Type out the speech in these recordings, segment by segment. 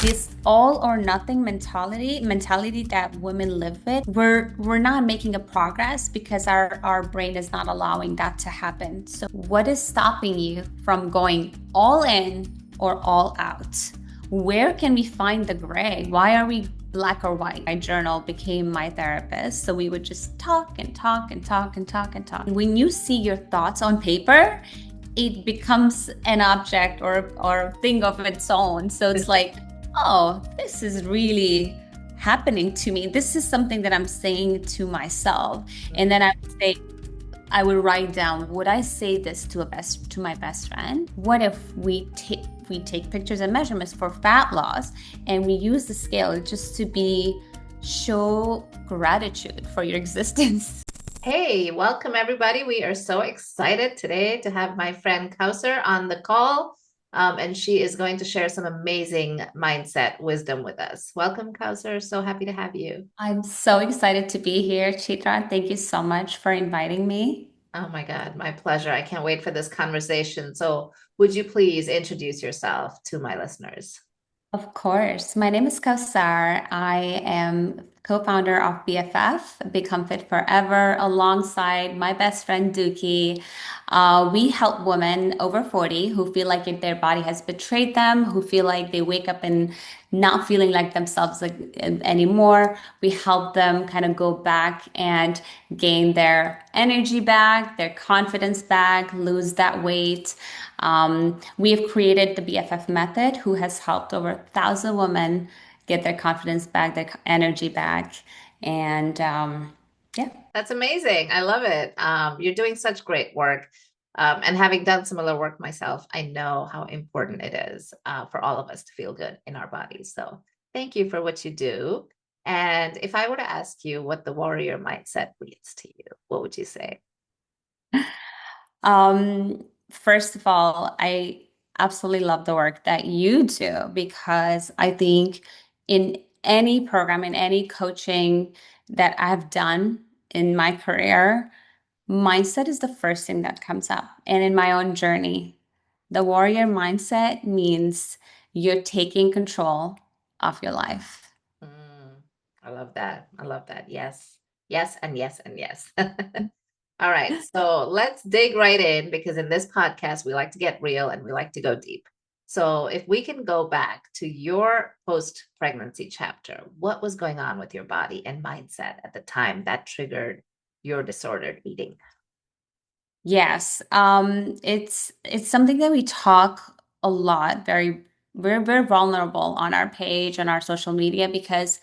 this all or nothing mentality that women live with, we're not making a progress because our brain is not allowing that to happen. So what is stopping you from going all in or all out? Where can we find the gray? Why are we black or white? My journal became my therapist. So we would just talk and talk and talk and talk and talk. When you see your thoughts on paper, it becomes an object or thing of its own. So it's like, oh, this is really happening to me. This is something that I'm saying to myself. And then I would write down, would I say this to my best friend? What if we take pictures and measurements for fat loss and we use the scale just to show gratitude for your existence? Hey, welcome everybody. We are so excited today to have my friend Kausar on the call, and she is going to share some amazing mindset wisdom with us. Welcome, Kausar. So happy to have you. I'm so excited to be here, Chitra. Thank you so much for inviting me. Oh my God, my pleasure. I can't wait for this conversation. So, would you please introduce yourself to my listeners? Of course. My name is Kausar. I am co-founder of BFF, Become Fit Forever, alongside my best friend Dookie. We help women over 40 who feel like their body has betrayed them, who feel like they wake up and not feeling like themselves anymore. We help them kind of go back and gain their energy back, their confidence back, lose that weight. We have created the BFF method, who has helped over 1,000 women get their confidence back, their energy back. And yeah. That's amazing. I love it. You're doing such great work. And having done similar work myself, I know how important it is for all of us to feel good in our bodies. So thank you for what you do. And if I were to ask you what the warrior mindset means to you, what would you say? First of all, I absolutely love the work that you do because I think in any program, in any coaching that I've done in my career, mindset is the first thing that comes up. And in my own journey, the warrior mindset means you're taking control of your life. Mm, I love that. I love that. Yes, yes, and yes, and yes. All right. So let's dig right in because in this podcast, we like to get real and we like to go deep. So if we can go back to your post-pregnancy chapter, what was going on with your body and mindset at the time that triggered your disordered eating? Yes, it's something that we talk a lot. We're very vulnerable on our page on our social media because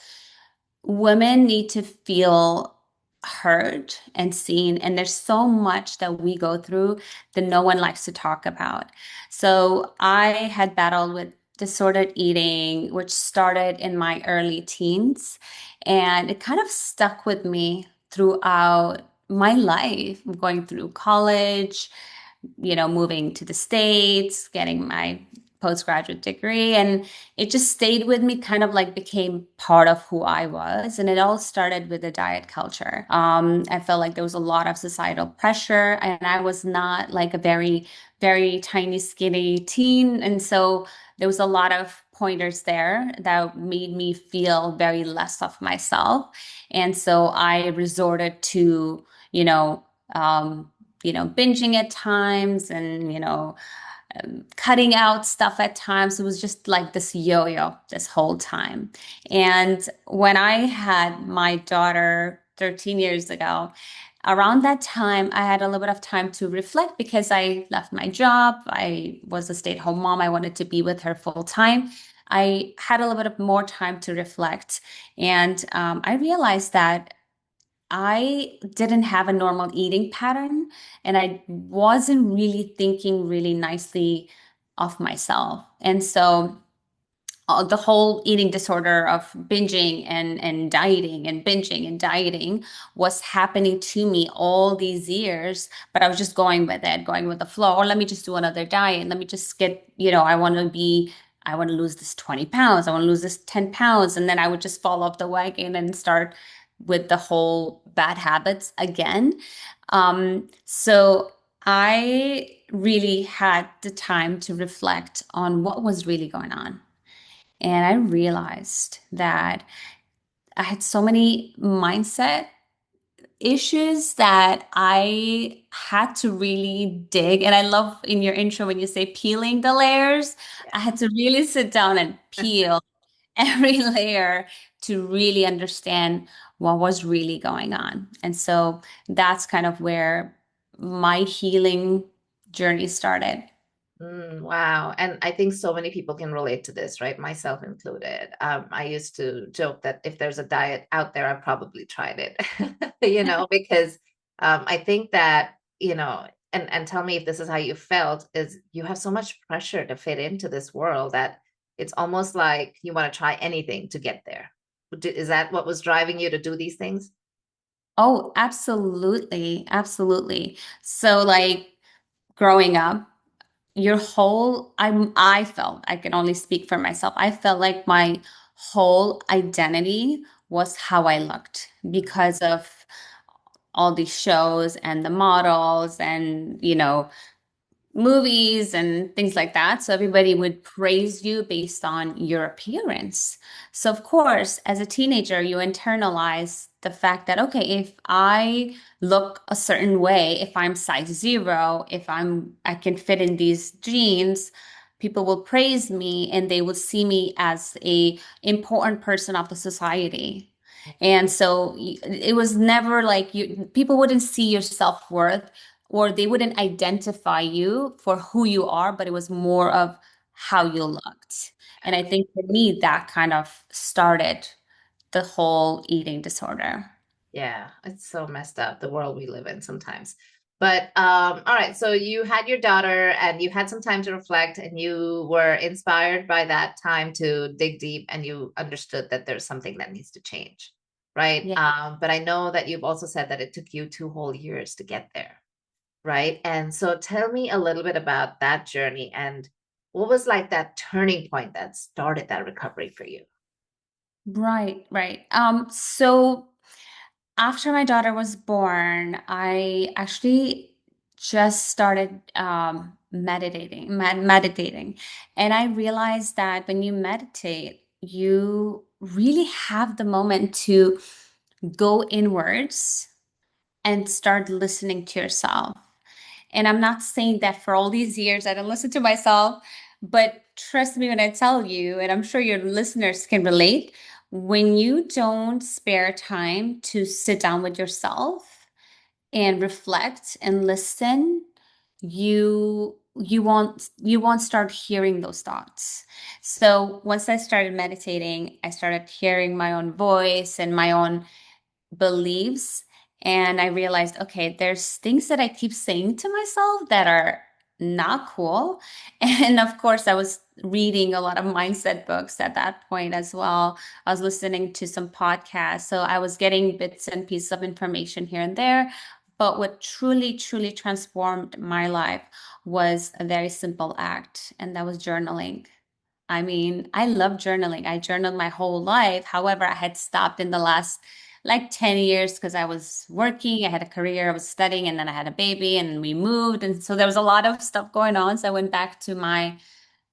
women need to feel heard and seen, and there's so much that we go through that no one likes to talk about. So I had battled with disordered eating, which started in my early teens, and it kind of stuck with me throughout my life, going through college, moving to the States, getting my postgraduate degree. And it just stayed with me, kind of like became part of who I was. And it all started with the diet culture. I felt like there was a lot of societal pressure, and I was not like a very, very tiny, skinny teen. And so there was a lot of pointers there that made me feel very less of myself. And so I resorted to, you know, um, binging at times and, cutting out stuff at times. It was just like this yo-yo this whole time. And when I had my daughter 13 years ago, around that time, I had a little bit of time to reflect because I left my job. I was a stay-at-home mom. I wanted to be with her full time. I had a little bit of more time to reflect. And I realized that I didn't have a normal eating pattern and I wasn't really thinking really nicely of myself. And so the whole eating disorder of binging and dieting and binging and dieting was happening to me all these years, but I was just going with it, going with the flow. Or let me just do another diet. Let me just get, I want to lose this 20 pounds. I want to lose this 10 pounds. And then I would just fall off the wagon and start with the whole bad habits again. So I really had the time to reflect on what was really going on. And I realized that I had so many mindset issues that I had to really dig. And I love in your intro when you say peeling the layers, I had to really sit down and peel every layer to really understand what was really going on. And so that's kind of where my healing journey started. Wow. And I think so many people can relate to this, right? Myself included. I used to joke that if there's a diet out there, I've probably tried it, because I think that, and tell me if this is how you felt, is you have so much pressure to fit into this world that it's almost like you want to try anything to get there. Is that what was driving you to do these things? Oh, absolutely. Absolutely. So like growing up, I felt, I can only speak for myself. I felt like my whole identity was how I looked because of all these shows and the models and, movies and things like that. So everybody would praise you based on your appearance. So, of course, as a teenager, you internalize the fact that, okay, if I look a certain way, if I'm size zero, I can fit in these jeans, people will praise me and they will see me as a important person of the society. And so it was never like people wouldn't see your self-worth or they wouldn't identify you for who you are, but it was more of how you looked. And I think for me, that kind of started the whole eating disorder. Yeah, it's so messed up, the world we live in sometimes. But all right, so you had your daughter and you had some time to reflect and you were inspired by that time to dig deep and you understood that there's something that needs to change, right? Yeah. But I know that you've also said that it took you 2 whole years to get there, right? And so tell me a little bit about that journey and what was like that turning point that started that recovery for you? Right, right. So after my daughter was born, I actually just started meditating. And I realized that when you meditate, you really have the moment to go inwards and start listening to yourself. And I'm not saying that for all these years I don't listen to myself, but trust me when I tell you, and I'm sure your listeners can relate, when you don't spare time to sit down with yourself and reflect and listen, you won't start hearing those thoughts. So once I started meditating, I started hearing my own voice and my own beliefs. And I realized, okay, there's things that I keep saying to myself that are not cool. And of course, I was reading a lot of mindset books at that point as well. I was listening to some podcasts. So I was getting bits and pieces of information here and there. But what truly, truly transformed my life was a very simple act, and that was journaling. I mean, I love journaling. I journaled my whole life. However, I had stopped in the last like 10 years because I was working, I had a career, I was studying, and then I had a baby and we moved. And so there was a lot of stuff going on. So I went back to my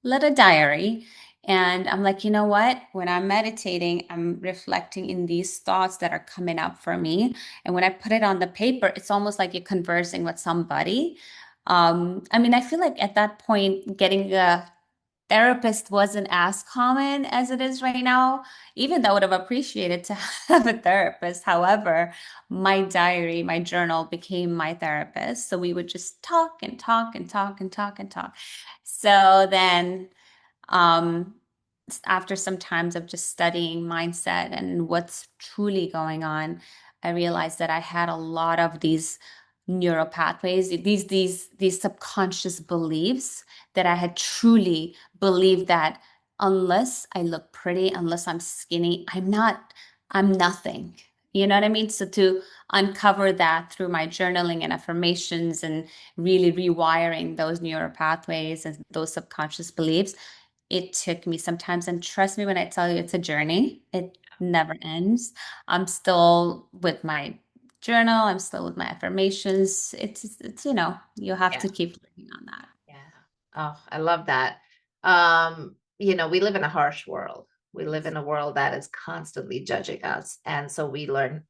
little diary and I'm like, you know what? When I'm meditating, I'm reflecting in these thoughts that are coming up for me. And when I put it on the paper, it's almost like you're conversing with somebody. I mean, I feel like at that point, getting a therapist wasn't as common as it is right now, even though I would have appreciated to have a therapist. However, my diary, my journal became my therapist. So we would just talk and talk and talk and talk and talk. So then um, after some times of just studying mindset and what's truly going on, I realized that I had a lot of these neural pathways, these subconscious beliefs that I had truly believed that unless I look pretty, unless I'm skinny, I'm nothing. You know what I mean? So to uncover that through my journaling and affirmations and really rewiring those neural pathways and those subconscious beliefs, it took me sometimes, and trust me when I tell you it's a journey. It never ends. I'm still with my journal, I'm still with my affirmations. You have Yeah. to keep working on that. Yeah. Oh, I love that. Um, we live in a harsh world. We live in a world that is constantly judging us. And so we learn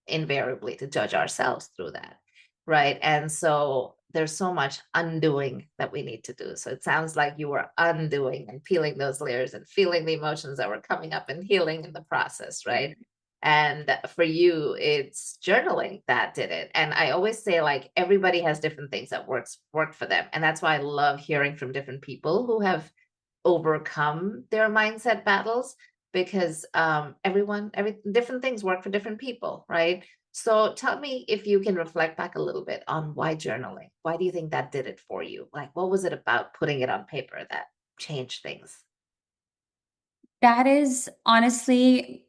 invariably to judge ourselves through that. Right. And so there's so much undoing that we need to do. So it sounds like you were undoing and peeling those layers and feeling the emotions that were coming up and healing in the process. Right. And for you, it's journaling that did it. And I always say, like, everybody has different things that worked for them. And that's why I love hearing from different people who have overcome their mindset battles, because every different things work for different people, right? So tell me, if you can reflect back a little bit on why journaling. Why do you think that did it for you? Like, what was it about putting it on paper that changed things? That is honestly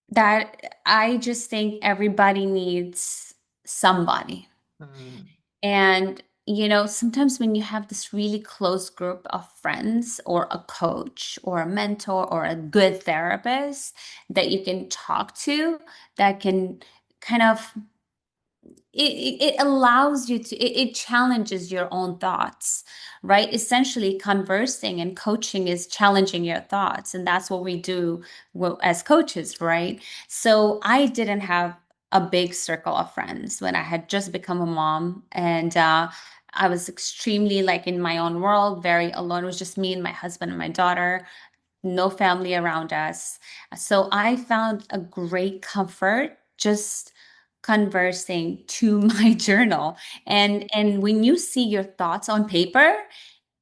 that I just think everybody needs somebody. Mm, And, sometimes when you have this really close group of friends or a coach or a mentor or a good therapist that you can talk to, that can kind of it allows you to it challenges your own thoughts, right? Essentially, conversing and coaching is challenging your thoughts, and that's what we do as coaches, right? So I didn't have a big circle of friends when I had just become a mom, and I was extremely like in my own world, very alone. It was just me and my husband and my daughter, no family around us. So I found a great comfort just conversing to my journal. And when you see your thoughts on paper,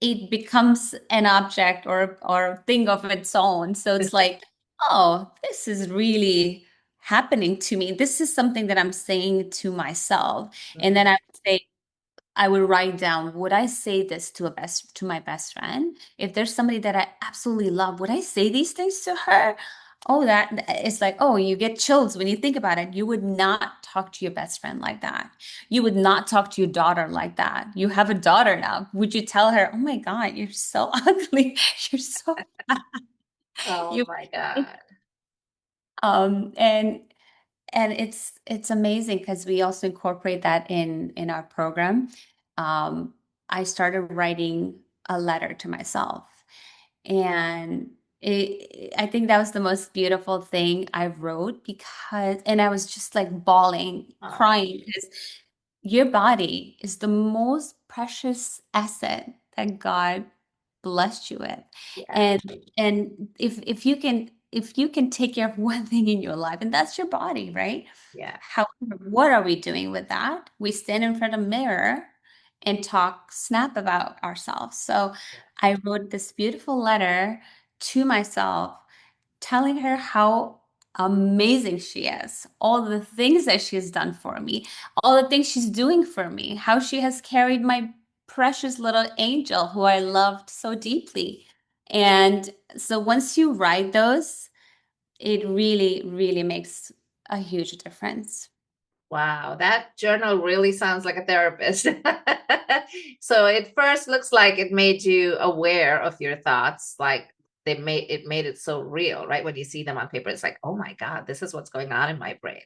it becomes an object or thing of its own. So it's like, oh, this is really happening to me. This is something that I'm saying to myself. And then mm, I would say, I would write down, would I say this to my best friend? If there's somebody that I absolutely love, would I say these things to her? Oh, that it's like, oh, you get chills when you think about it. You would not talk to your best friend like that. You would not talk to your daughter like that. You have a daughter now. Would you tell her, oh my God, you're so ugly. You're so oh you my God. um and and it's amazing because we also incorporate that in our program. I started writing a letter to myself, and I think that was the most beautiful thing I wrote, and I was just like bawling, Oh, crying, because your body is the most precious asset that God blessed you with. yeah, And if you can take care of one thing in your life, and that's your body, right? yeah, However, what are we doing with that? We stand in front of a mirror and talk snap about ourselves. So yeah. I wrote this beautiful letter to myself, telling her how amazing she is, all the things that she has done for me, all the things she's doing for me, how she has carried my precious little angel who I loved so deeply. And so once you write those, it really, really makes a huge difference. Wow, that journal really sounds like a therapist. So it first looks like it made you aware of your thoughts, like it made it so real, right? When you see them on paper, it's like, oh my God, this is what's going on in my brain,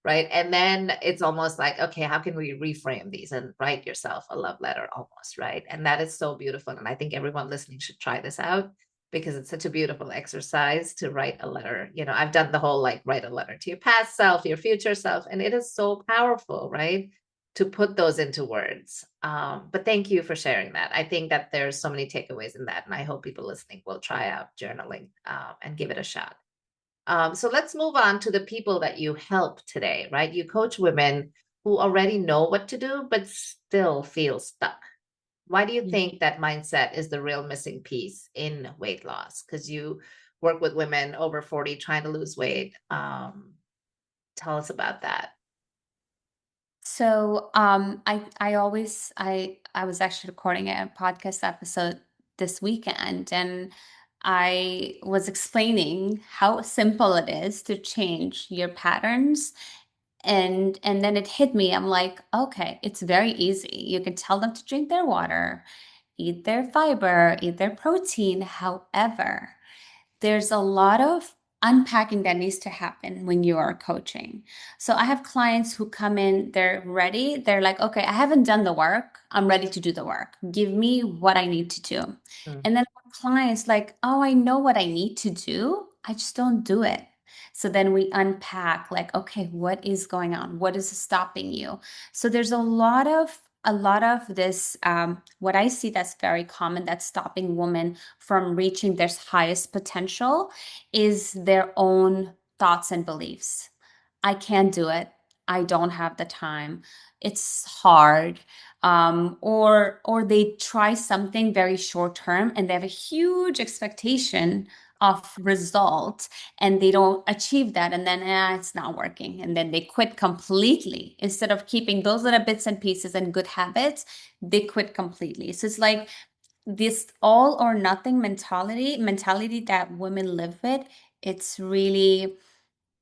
right? And then it's almost like, okay, how can we reframe these and write yourself a love letter almost, right? And that is so beautiful. And I think everyone listening should try this out, because it's such a beautiful exercise to write a letter. I've done the whole, like, write a letter to your past self, your future self, and it is so powerful, right? To put those into words. But thank you for sharing that. I think that there's so many takeaways in that, and I hope people listening will try out journaling, and give it a shot. So let's move on to the people that you help today, right? You coach women who already know what to do, but still feel stuck. Why do you think that mindset is the real missing piece in weight loss? Because you work with women over 40 trying to lose weight. Tell us about that. So, I was actually recording a podcast episode this weekend, and I was explaining how simple it is to change your patterns, and then it hit me. I'm like, okay, it's very easy. You can tell them to drink their water, eat their fiber, eat their protein. However, there's a lot of unpacking that needs to happen when you are coaching. So I have clients who come in, they're ready. They're like, okay, I haven't done the work. I'm ready to do the work. Give me what I need to do. And Mm, then clients like, oh, I know what I need to do. I just don't do it. So then we unpack like, okay, what is going on? What is stopping you? So there's a lot of this, what I see that's very common that's stopping women from reaching their highest potential is their own thoughts and beliefs. I can't do it. I don't have the time. It's hard. Or they try something very short term and they have a huge expectation of result and they don't achieve that, and then it's not working, and then they quit completely instead of keeping those little bits and pieces and good habits. They quit completely. So it's like this all or nothing mentality that women live with. It's really,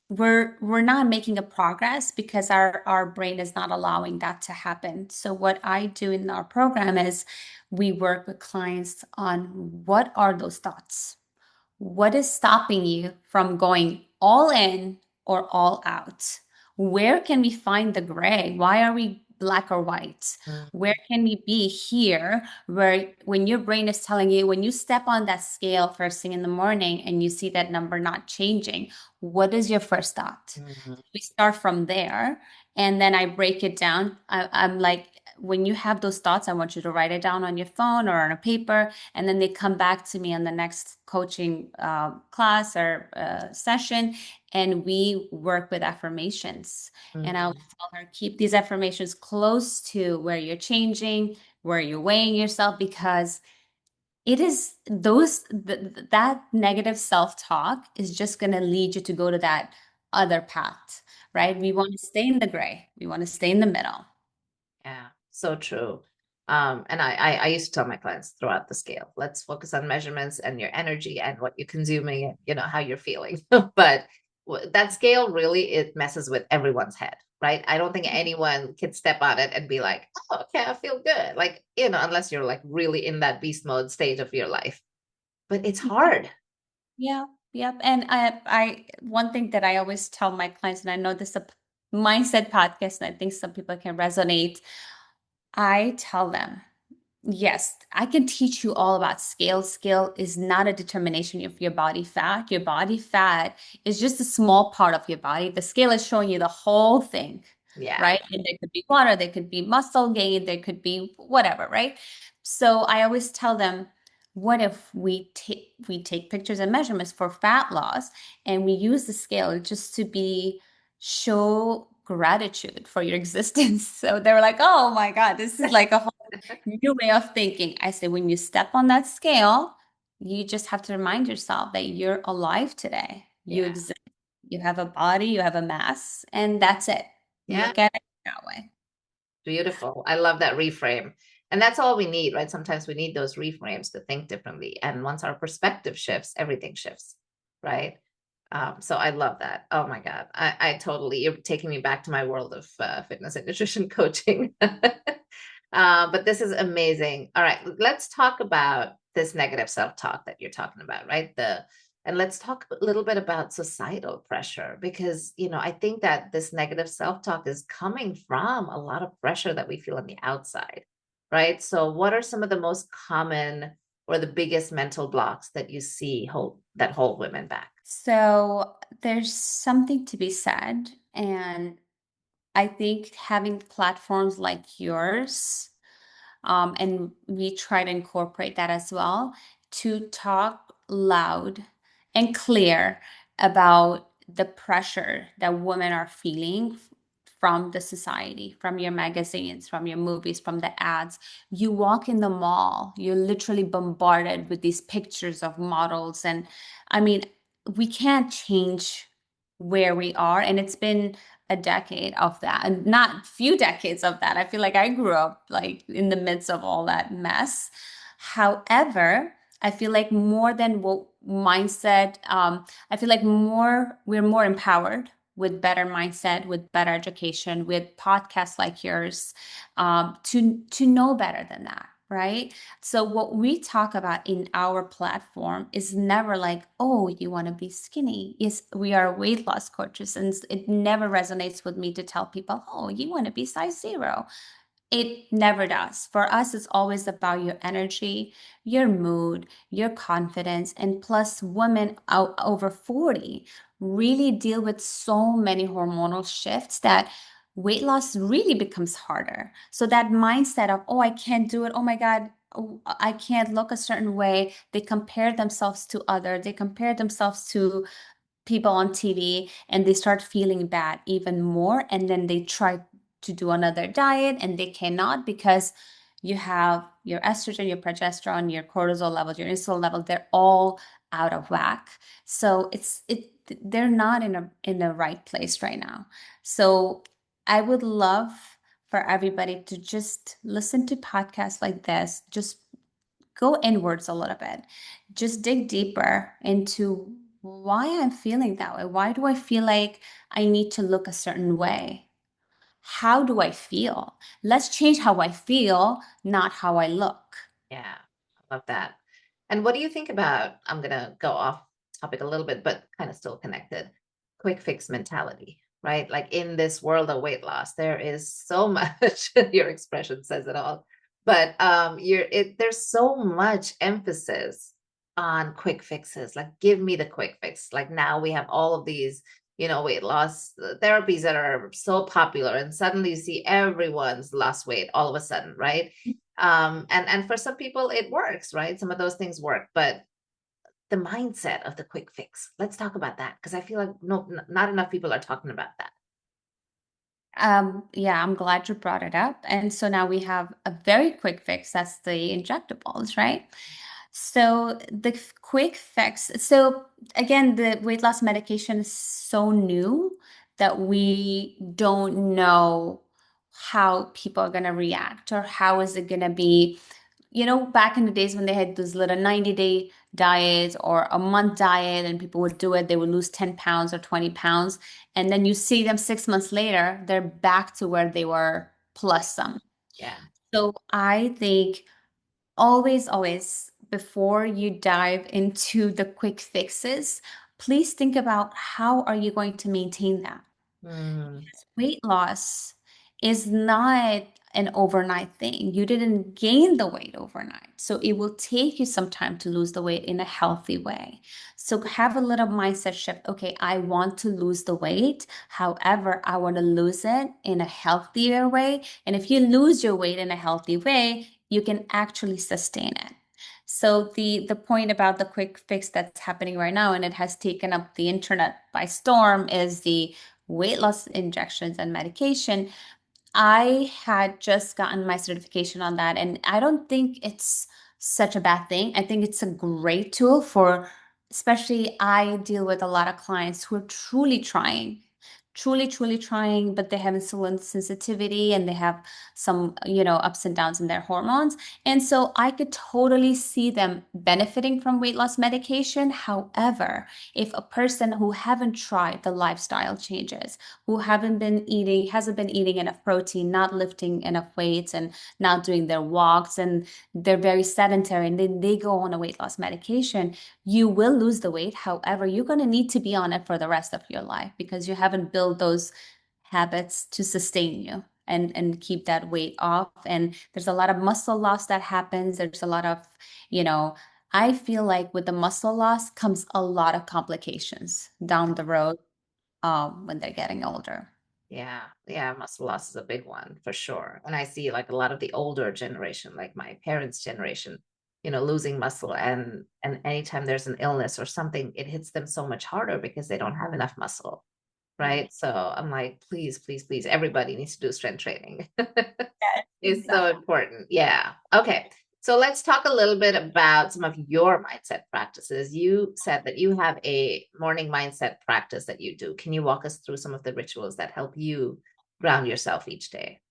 we're not making a progress because our brain is not allowing that to happen. So what I do in our program is we work with clients on what are those thoughts, what is stopping you from going all in or all out? Where can we find the gray? Why are we black or white? Mm, Where can we be here where when your brain is telling you, when you step on that scale first thing in the morning and you see that number not changing, what is your first thought? mhm, We start from there, and then I break it down. I'm like, when you have those thoughts, I want you to write it down on your phone or on a paper, and then they come back to me on the next coaching class or session, and we work with affirmations. And I'll mhm. tell her, keep these affirmations close to where you're changing, where you're weighing yourself, because it is that negative self-talk is just going to lead you to go to that other path, right? We want to stay in the gray. We want to stay in the middle. Yeah, so true. And I used to tell my clients throughout the scale, let's focus on measurements and your energy and what you're consuming and how you're feeling. But that scale really, it messes with everyone's head, right? I don't think anyone can step on it and be like, oh, okay, I feel good. Like, unless you're like really in that beast mode stage of your life. But it's hard. Yeah, yep. And one thing that I always tell my clients, and I know this is a mindset podcast, and I think some people can resonate. I tell them, yes, I can teach you all about scale. Scale is not a determination of your body fat. Your body fat is just a small part of your body. The scale is showing you the whole thing, Yeah. right? And there could be water, there could be muscle gain, there could be whatever, right? So I always tell them, what if we take pictures and measurements for fat loss, and we use the scale just to be show gratitude for your existence. So they were like, oh my God, this is like a whole new way of thinking. I say, when you step on that scale, you just have to remind yourself that you're alive today. You Yeah. exist. You have a body, you have a mass, and that's it. Yeah. Look at it that way. Beautiful. I love that reframe. And that's all we need, right? Sometimes we need those reframes to think differently. And once our perspective shifts, everything shifts, right? So I love that. Oh my God. I totally, you're taking me back to my world of fitness and nutrition coaching. But this is amazing. All right, let's talk about this negative self-talk that you're talking about, right? And let's talk a little bit about societal pressure because, I think that this negative self-talk is coming from a lot of pressure that we feel on the outside, right? So what are some of the most common or the biggest mental blocks that you see hold women back? So there's something to be said. And I think having platforms like yours, and we try to incorporate that as well, to talk loud and clear about the pressure that women are feeling from the society, from your magazines, from your movies, from the ads. You walk in the mall, you're literally bombarded with these pictures of models. And I mean, we can't change where we are. And it's been a decade of that, and not few decades of that. I feel like I grew up like in the midst of all that mess. However, I feel like more than what mindset, I feel like we're more empowered with better mindset, with better education, with podcasts like yours, to know better than that, right? So what we talk about in our platform is never like, oh, you want to be skinny. Yes, we are weight loss coaches, and it never resonates with me to tell people, oh, you want to be size zero. It never does. For us, it's always about your energy, your mood, your confidence, and plus women out over 40 really deal with so many hormonal shifts that weight loss really becomes harder. So that mindset of, oh, I can't do it. Oh my God, oh, I can't look a certain way. They compare themselves to others. They compare themselves to people on TV and they start feeling bad even more. And then they try to do another diet and they cannot because you have your estrogen, your progesterone, your cortisol levels, your insulin levels, they're all out of whack. So they're not in a right place right now. So I would love for everybody to just listen to podcasts like this, just go inwards a little bit. Just dig deeper into why I'm feeling that way. Why do I feel like I need to look a certain way? How do I feel? Let's change how I feel, not how I look. Yeah, I love that. And what do you think about, I'm gonna go off topic a little bit, but kind of still connected, quick fix mentality, right? Like in this world of weight loss, there is so much, your expression says it all, but there's so much emphasis on quick fixes. Like give me the quick fix. Like now we have all of these, weight loss therapies that are so popular, and suddenly you see everyone's lost weight all of a sudden, right? And for some people it works, right? Some of those things work, but the mindset of the quick fix, let's talk about that, because I feel like not enough people are talking about that. Yeah, I'm glad you brought it up. And so now we have a very quick fix. That's the injectables, right? So the quick fix. So again, the weight loss medication is so new that we don't know how people are going to react or how is it going to be. Back in the days when they had those little 90-day diets or a month diet and people would do it, they would lose 10 pounds or 20 pounds. And then you see them 6 months later, they're back to where they were plus some. Yeah. So I think always, always, before you dive into the quick fixes, please think about how are you going to maintain that? Mm, Weight loss is not an overnight thing. You didn't gain the weight overnight. So it will take you some time to lose the weight in a healthy way. So have a little mindset shift. Okay, I want to lose the weight. However, I want to lose it in a healthier way. And if you lose your weight in a healthy way, you can actually sustain it. So the point about the quick fix that's happening right now, and it has taken up the internet by storm, is the weight loss injections and medication. I had just gotten my certification on that, and I don't think it's such a bad thing. I think it's a great tool for, especially I deal with a lot of clients who are truly, truly trying, but they have insulin sensitivity and they have some, ups and downs in their hormones. And so I could totally see them benefiting from weight loss medication. However, if a person who haven't tried the lifestyle changes, who hasn't been eating enough protein, not lifting enough weights and not doing their walks, and they're very sedentary and then they go on a weight loss medication, you will lose the weight. However, you're going to need to be on it for the rest of your life because you haven't built those habits to sustain you and keep that weight off. And there's a lot of muscle loss that happens. There's a lot of, you know, I feel like with the muscle loss comes a lot of complications down the road when they're getting older. yeah, yeah, muscle loss is a big one for sure. And I see like a lot of the older generation, like my parents' generation, losing muscle, and anytime there's an illness or something, it hits them so much harder because they don't have enough muscle, Mm. right? So I'm like, please, please, please, everybody needs to do strength training. Yes, It's so exactly. important. Yeah. Okay. So let's talk a little bit about some of your mindset practices. You said that you have a morning mindset practice that you do. Can you walk us through some of the rituals that help you ground yourself each day?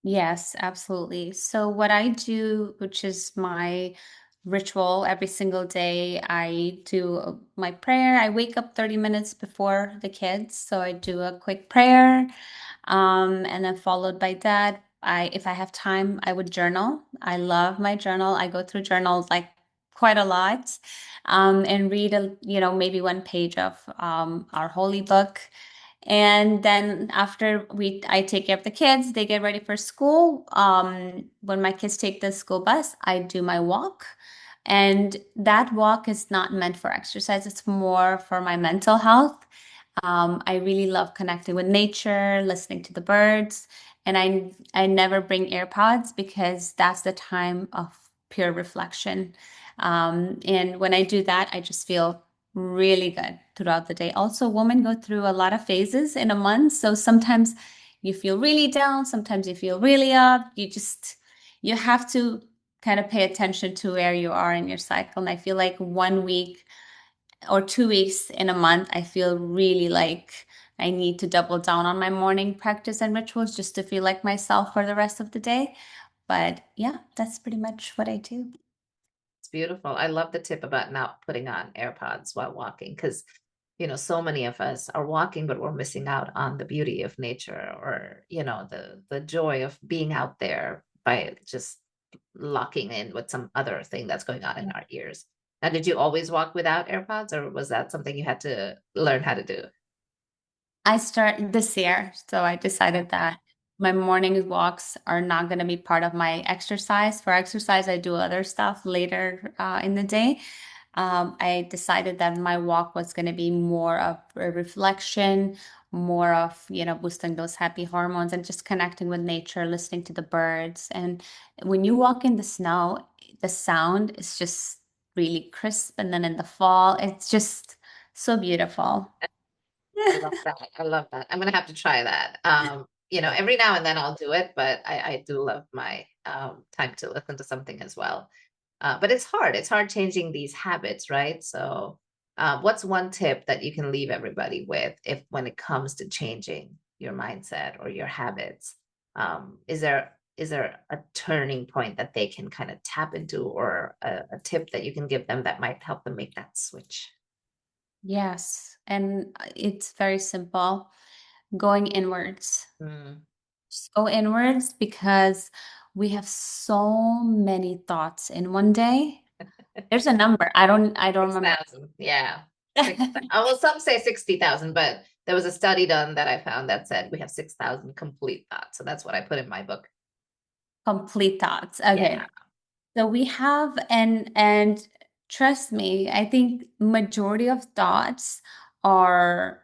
Yes, absolutely. So what I do, which is my ritual every single day, I do my prayer. I wake up 30 minutes before the kids, so I do a quick prayer. And then followed by that, if I have time, I would journal. I love my journal. I go through journals like quite a lot, and read maybe one page of our holy book. And then after I take care of the kids, they get ready for school. When my kids take the school bus, I do my walk. And that walk is not meant for exercise, it's more for my mental health. I really love connecting with nature, listening to the birds, and I never bring AirPods because that's the time of pure reflection. And when I do that, I just feel really good throughout the day. Also, women go through a lot of phases in a month, so sometimes you feel really down, sometimes you feel really up. You have to kind of pay attention to where you are in your cycle. And I feel like 1 week or 2 weeks in a month, I feel really like I need to double down on my morning practice and rituals just to feel like myself for the rest of the day. But yeah, that's pretty much what I do. It's beautiful. I love the tip about not putting on AirPods while walking because, so many of us are walking, but we're missing out on the beauty of nature or, the joy of being out there by just locking in with some other thing that's going on in our ears. Now, did you always walk without AirPods, or was that something you had to learn how to do? I start this year, so I decided that my morning walks are not going to be part of my exercise. For exercise, I do other stuff later in the day. I decided that my walk was going to be more of a reflection, more of, boosting those happy hormones and just connecting with nature, listening to the birds. And when you walk in the snow, the sound is just really crisp. And then in the fall, it's just so beautiful. I love that. I love that. I'm gonna have to try that. Every now and then I'll do it, but I do love my time to listen to something as well. But it's hard. It's hard changing these habits, right? So, what's one tip that you can leave everybody with if when it comes to changing your mindset or your habits? Is there a turning point that they can kind of tap into, or a tip that you can give them that might help them make that switch? Yes, and it's very simple. Going inwards. Mm. Just go inwards because we have so many thoughts in one day. There's a number. I don't remember. 6,000. Yeah. 6,000. Well, some say 60,000, but there was a study done that I found that said we have 6,000 complete thoughts. So that's what I put in my book. Complete thoughts. Yeah. Okay. So we have and trust me, I think majority of thoughts are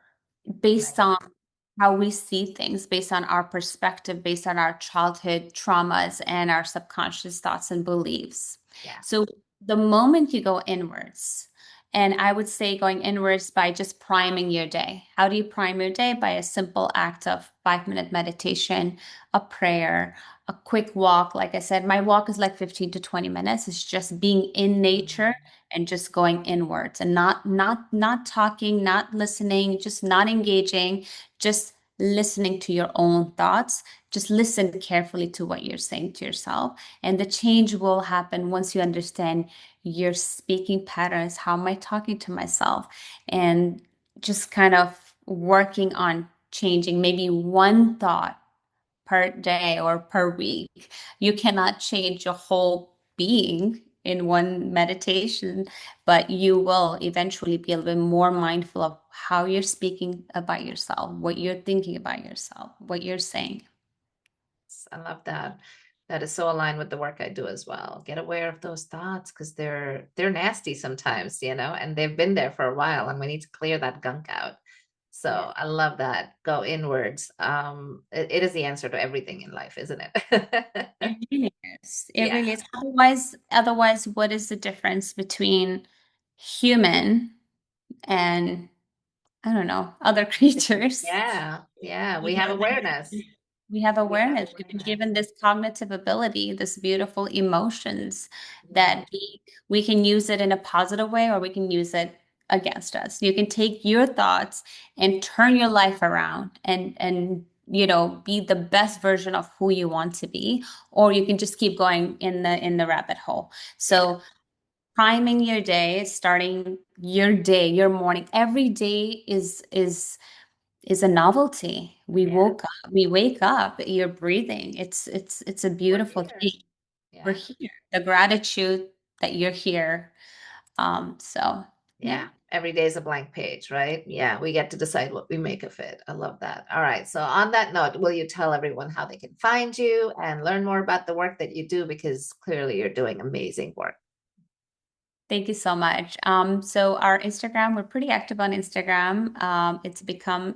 based on Negative. how we see things, based on our perspective, based on our childhood traumas and our subconscious thoughts and beliefs. Yeah. So the moment you go inwards, and I would say going inwards by just priming your day. How do you prime your day? By a simple act of 5-minute meditation, a prayer, a quick walk. Like I said, my walk is like 15 to 20 minutes. It's just being in nature Mhm. and just going inwards and not talking, not listening, just not engaging, just listening to your own thoughts. Just listen carefully to what you're saying to yourself. And the change will happen once you understand your speaking patterns. How am I talking to myself? And just kind of working on changing maybe one thought per day or per week. You cannot change your whole being in one meditation, but you will eventually be a little bit more mindful of how you're speaking about yourself, what you're thinking about yourself, what you're saying. I love that. That is so aligned with the work I do as well. Get aware of those thoughts because they're nasty sometimes, and they've been there for a while, and we need to clear that gunk out. So Yeah. I love that. Go inwards. It is the answer to everything in life, isn't it? It really is. It Yeah. really is. Otherwise, what is the difference between human and I don't know, other creatures? Yeah. Yeah. We We have have awareness. we have We have awareness. We've been awareness. given this cognitive ability, this beautiful emotions Yeah. that we can use it in a positive way or we can use it against us. You can take your thoughts and turn your life around and be the best version of who you want to be, or you can just keep going in the rabbit hole. Yeah. So priming your day, starting your day, your morning, every day is a novelty. Yeah. We wake up, you're breathing. It's a We're beautiful here. thing. We're Yeah. here. The gratitude that you're here. So Yeah. yeah. Every day is a blank page, right? Yeah, we get to decide what we make of it. I love that. All right. So, on that note, will you tell everyone how they can find you and learn more about the work that you do? Because clearly you're doing amazing work. Thank you so much. So our Instagram, we're pretty active on Instagram. It's become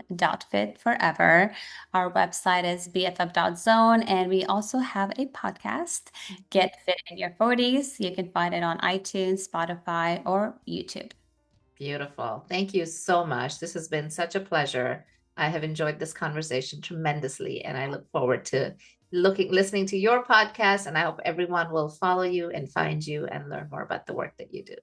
.fit forever. Our website is bff.zone, and we also have a podcast, Get Fit in Your 40s. You can find it on iTunes, Spotify, or YouTube. Beautiful. Thank you so much. This has been such a pleasure. I have enjoyed this conversation tremendously, and I look forward to listening to your podcast. And I hope everyone will follow you and find you and learn more about the work that you do.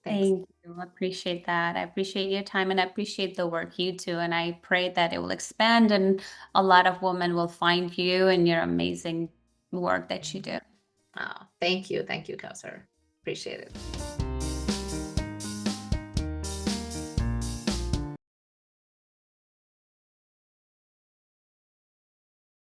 Thanks. Thank you. I appreciate that. I appreciate your time and I appreciate the work you do. And I pray that it will expand and a lot of women will find you and your amazing work that you do. Oh, thank you. Thank you, Kausar. Appreciate it.